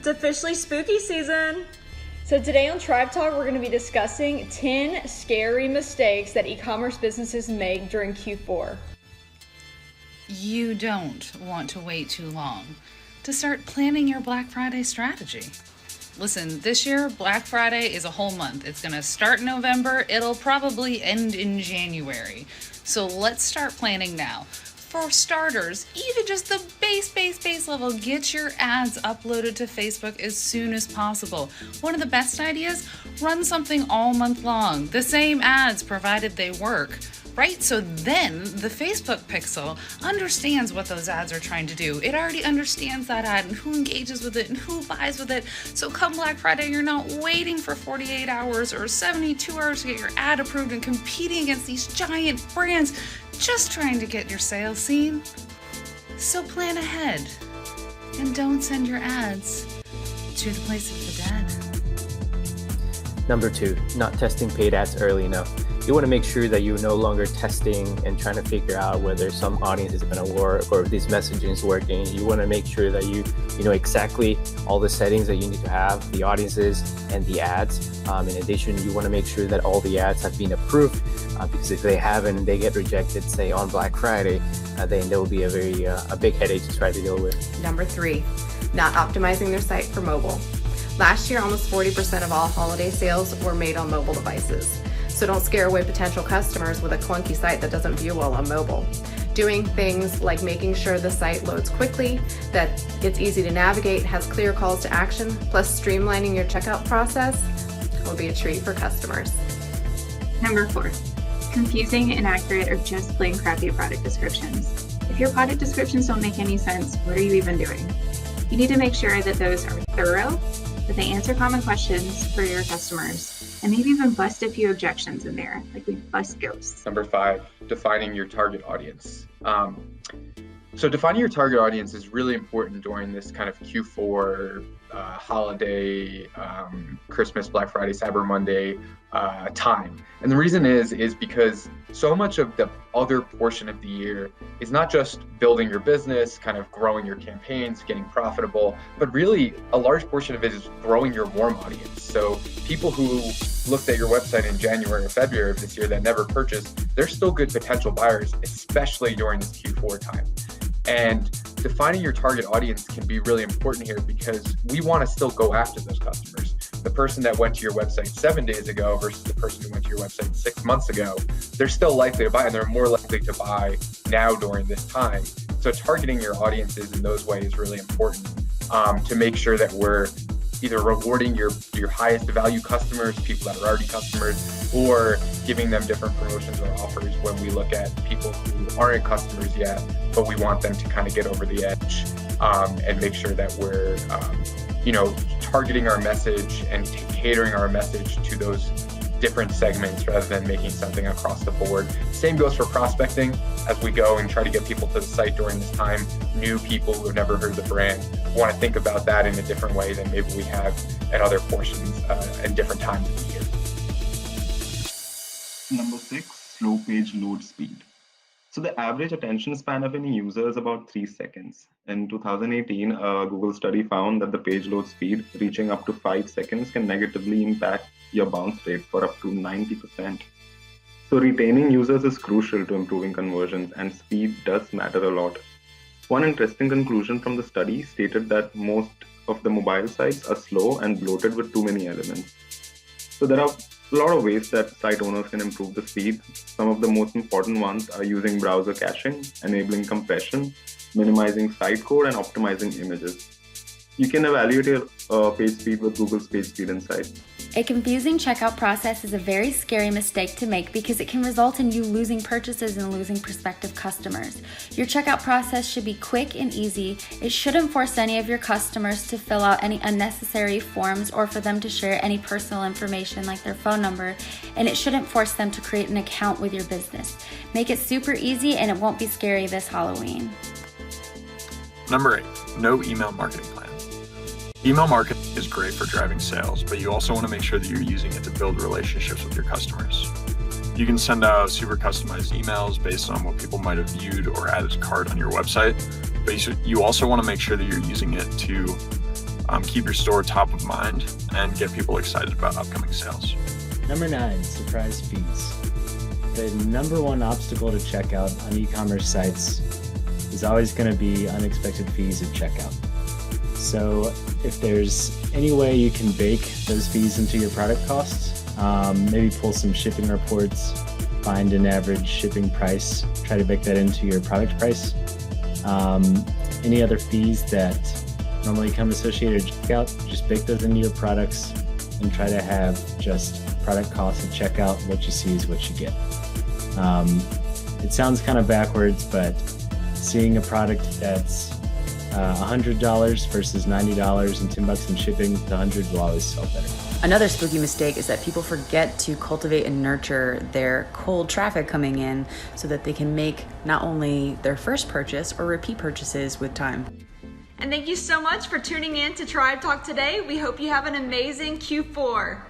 It's officially spooky season. So today on Tribe Talk, we're going to be discussing 10 scary mistakes that e-commerce businesses make during Q4. You don't want to wait too long to start planning your Black Friday strategy. Listen, this year, Black Friday is a whole month. It's going to start in November. It'll probably end in January. So let's start planning now. For starters, even just the base level, get your ads uploaded to Facebook as soon as possible. One of the best ideas, run something all month long. The same ads, provided they work, right? So then the Facebook pixel understands what those ads are trying to do. It already understands that ad and who engages with it and who buys with it. So come Black Friday, you're not waiting for 48 hours or 72 hours to get your ad approved and competing against these giant brands, just trying to get your sales seen. So plan ahead and don't send your ads to the place of the dead. Number 2, not testing paid ads early enough. You want to make sure that you're no longer testing and trying to figure out whether some audience is going to work or if this messaging is working. You want to make sure that you know exactly all the settings that you need to have, the audiences and the ads. In addition, you want to make sure that all the ads have been approved because if they haven't, they get rejected, say on Black Friday, then there will be a big headache to try to deal with. Number 3, not optimizing their site for mobile. Last year, almost 40% of all holiday sales were made on mobile devices. So don't scare away potential customers with a clunky site that doesn't view well on mobile. Doing things like making sure the site loads quickly, that it's easy to navigate, has clear calls to action, plus streamlining your checkout process will be a treat for customers. Number 4, confusing, inaccurate, or just plain crappy product descriptions. If your product descriptions don't make any sense, what are you even doing? You need to make sure that those are thorough, that they answer common questions for your customers, and maybe even bust a few objections in there, like we bust ghosts. Number 5, defining your target audience. So defining your target audience is really important during this kind of Q4 holiday, Christmas, Black Friday, Cyber Monday time. And the reason is because so much of the other portion of the year is not just building your business, kind of growing your campaigns, getting profitable, but really a large portion of it is growing your warm audience. So people who looked at your website in January or February of this year that never purchased, they're still good potential buyers, especially during this Q4 time. And defining your target audience can be really important here because we want to still go after those customers. The person that went to your website 7 days ago versus the person who went to your website 6 months ago, they're still likely to buy and they're more likely to buy now during this time. So targeting your audiences in those ways is really important to make sure that we're either rewarding your highest value customers, people that are already customers, or giving them different promotions or offers when we look at people who aren't customers yet, but we want them to kind of get over the edge and make sure that we're targeting our message and catering our message to those different segments rather than making something across the board. Same goes for prospecting as we go and try to get people to the site during this time. New people who have never heard of the brand want to think about that in a different way than maybe we have at other portions and different times of the year. Number 6, slow page load speed. So the average attention span of any user is about 3 seconds. In 2018, a Google study found that the page load speed reaching up to 5 seconds can negatively impact your bounce rate for up to 90%. So retaining users is crucial to improving conversions, and speed does matter a lot. One interesting conclusion from the study stated that most of the mobile sites are slow and bloated with too many elements. So there are a lot of ways that site owners can improve the speed. Some of the most important ones are using browser caching, enabling compression, minimizing site code, and optimizing images. You can evaluate your page speed with Google's Page Speed Insight. A confusing checkout process is a very scary mistake to make because it can result in you losing purchases and losing prospective customers. Your checkout process should be quick and easy. It shouldn't force any of your customers to fill out any unnecessary forms or for them to share any personal information like their phone number, and it shouldn't force them to create an account with your business. Make it super easy and it won't be scary this Halloween. Number 8, no email marketing plan. Email marketing is great for driving sales, but you also want to make sure that you're using it to build relationships with your customers. You can send out super customized emails based on what people might have viewed or added to cart on your website, but you also want to make sure that you're using it to keep your store top of mind, and get people excited about upcoming sales. Number 9, surprise fees. The number one obstacle to checkout on e-commerce sites is always going to be unexpected fees at checkout. So if there's any way you can bake those fees into your product costs, maybe pull some shipping reports, find an average shipping price, try to bake that into your product price. Any other fees that normally come associated with checkout, just bake those into your products and try to have just product costs at checkout. What you see is what you get. It sounds kind of backwards, but seeing a product that's $100 versus $90 and $10 in shipping, the $100 will always sell better. Another spooky mistake is that people forget to cultivate and nurture their cold traffic coming in so that they can make not only their first purchase or repeat purchases with time. And thank you so much for tuning in to Tribe Talk today. We hope you have an amazing Q4.